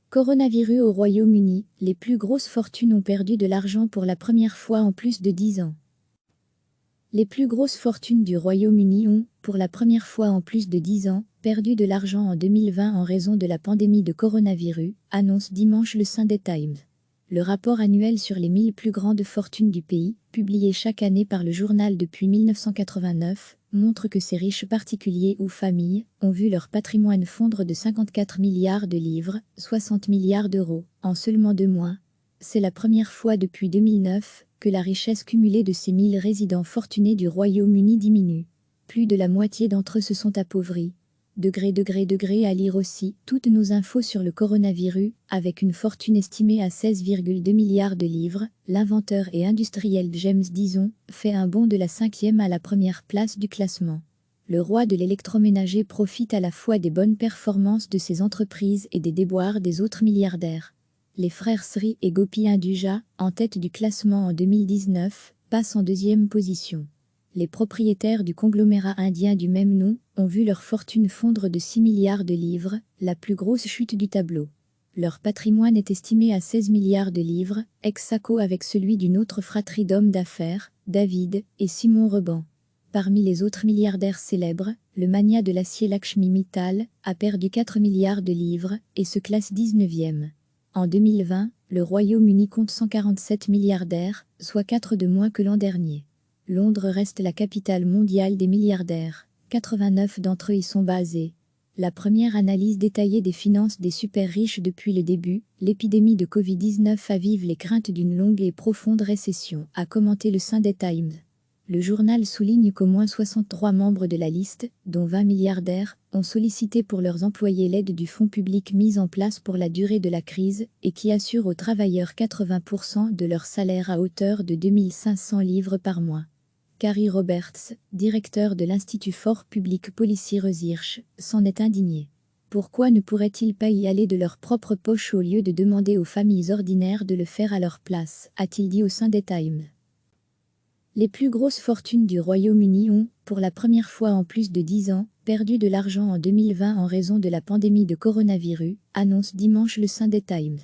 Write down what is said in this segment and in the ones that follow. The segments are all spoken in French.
Coronavirus au Royaume-Uni, les plus grosses fortunes ont perdu de l'argent pour la première fois en plus de 10 ans. Les plus grosses fortunes du Royaume-Uni ont, pour la première fois en plus de 10 ans, perdu de l'argent en 2020 en raison de la pandémie de coronavirus, annonce dimanche le Sunday Times. Le rapport annuel sur les 1000 plus grandes fortunes du pays, publié chaque année par le journal depuis 1989, montre que ces riches particuliers ou familles ont vu leur patrimoine fondre de 54 milliards de livres, 60 milliards d'euros, en seulement 2 mois. C'est la première fois depuis 2009 que la richesse cumulée de ces 1000 résidents fortunés du Royaume-Uni diminue. Plus de la moitié d'entre eux se sont appauvris. Degré à lire aussi toutes nos infos sur le coronavirus, avec une fortune estimée à 16,2 milliards de livres, l'inventeur et industriel James Dyson fait un bond de la 5e à la première place du classement. Le roi de l'électroménager profite à la fois des bonnes performances de ses entreprises et des déboires des autres milliardaires. Les frères Sri et Gopi Hinduja, en tête du classement en 2019, passent en 2e position. Les propriétaires du conglomérat indien du même nom ont vu leur fortune fondre de 6 milliards de livres, la plus grosse chute du tableau. Leur patrimoine est estimé à 16 milliards de livres, ex aequo avec celui d'une autre fratrie d'hommes d'affaires, David et Simon Reban. Parmi les autres milliardaires célèbres, le magnat de l'acier Lakshmi Mittal a perdu 4 milliards de livres et se classe 19e. En 2020, le Royaume-Uni compte 147 milliardaires, soit 4 de moins que l'an dernier. Londres reste la capitale mondiale des milliardaires. 89 d'entre eux y sont basés. La première analyse détaillée des finances des super riches depuis le début, l'épidémie de Covid-19 avive les craintes d'une longue et profonde récession, a commenté le Sunday Times. Le journal souligne qu'au moins 63 membres de la liste, dont 20 milliardaires, ont sollicité pour leurs employés l'aide du fonds public mis en place pour la durée de la crise et qui assure aux travailleurs 80% de leur salaire à hauteur de 2500 livres par mois. Carrie Roberts, directeur de l'Institut for Public Policy Research, s'en est indignée. Pourquoi ne pourraient-ils pas y aller de leur propre poche au lieu de demander aux familles ordinaires de le faire à leur place, a-t-il dit au Sunday Times. Les plus grosses fortunes du Royaume-Uni ont, pour la première fois en plus de 10 ans, perdu de l'argent en 2020 en raison de la pandémie de coronavirus, annonce dimanche le Sunday Times.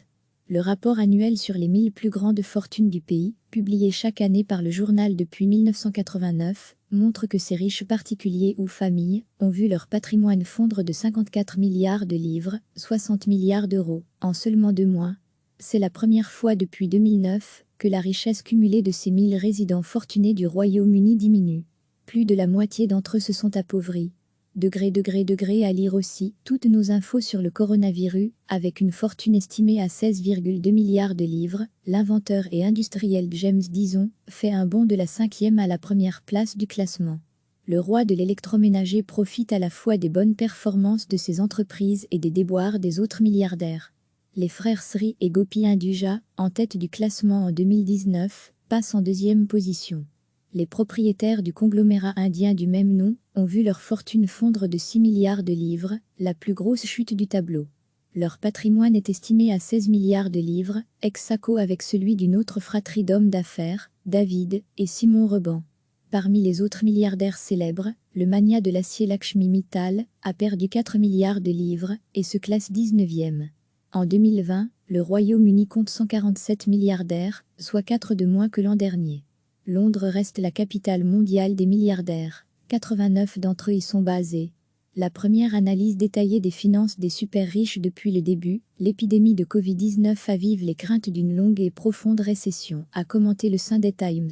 Le rapport annuel sur les 1000 plus grandes fortunes du pays, publié chaque année par le journal depuis 1989, montre que ces riches particuliers ou familles ont vu leur patrimoine fondre de 54 milliards de livres, 60 milliards d'euros, en seulement 2 mois. C'est la première fois depuis 2009 que la richesse cumulée de ces 1000 résidents fortunés du Royaume-Uni diminue. Plus de la moitié d'entre eux se sont appauvris. Degré à lire aussi toutes nos infos sur le coronavirus, avec une fortune estimée à 16,2 milliards de livres, l'inventeur et industriel James Dyson fait un bond de la 5e à la première place du classement. Le roi de l'électroménager profite à la fois des bonnes performances de ses entreprises et des déboires des autres milliardaires. Les frères Sri et Gopi Hinduja, en tête du classement en 2019, passent en 2e position. Les propriétaires du conglomérat indien du même nom ont vu leur fortune fondre de 6 milliards de livres, la plus grosse chute du tableau. Leur patrimoine est estimé à 16 milliards de livres, ex aequo avec celui d'une autre fratrie d'hommes d'affaires, David et Simon Reban. Parmi les autres milliardaires célèbres, le magnat de l'acier Lakshmi Mittal a perdu 4 milliards de livres et se classe 19e. En 2020, le Royaume-Uni compte 147 milliardaires, soit 4 de moins que l'an dernier. Londres reste la capitale mondiale des milliardaires. 89 d'entre eux y sont basés. La première analyse détaillée des finances des super riches depuis le début, l'épidémie de Covid-19 avive les craintes d'une longue et profonde récession, a commenté le Sunday Times.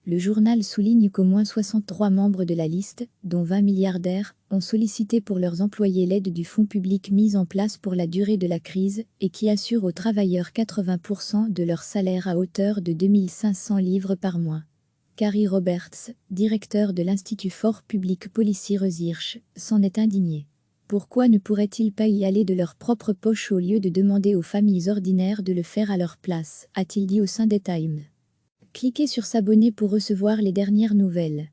Le journal souligne qu'au moins 63 membres de la liste, dont 20 milliardaires, ont sollicité pour leurs employés l'aide du fonds public mis en place pour la durée de la crise et qui assure aux travailleurs 80% de leur salaire à hauteur de 2500 livres par mois. Carrie Roberts, directeur de l'Institut for Public Policy Research, s'en est indignée. Pourquoi ne pourraient-ils pas y aller de leur propre poche au lieu de demander aux familles ordinaires de le faire à leur place, a-t-il dit au Sunday Times. Cliquez sur s'abonner pour recevoir les dernières nouvelles.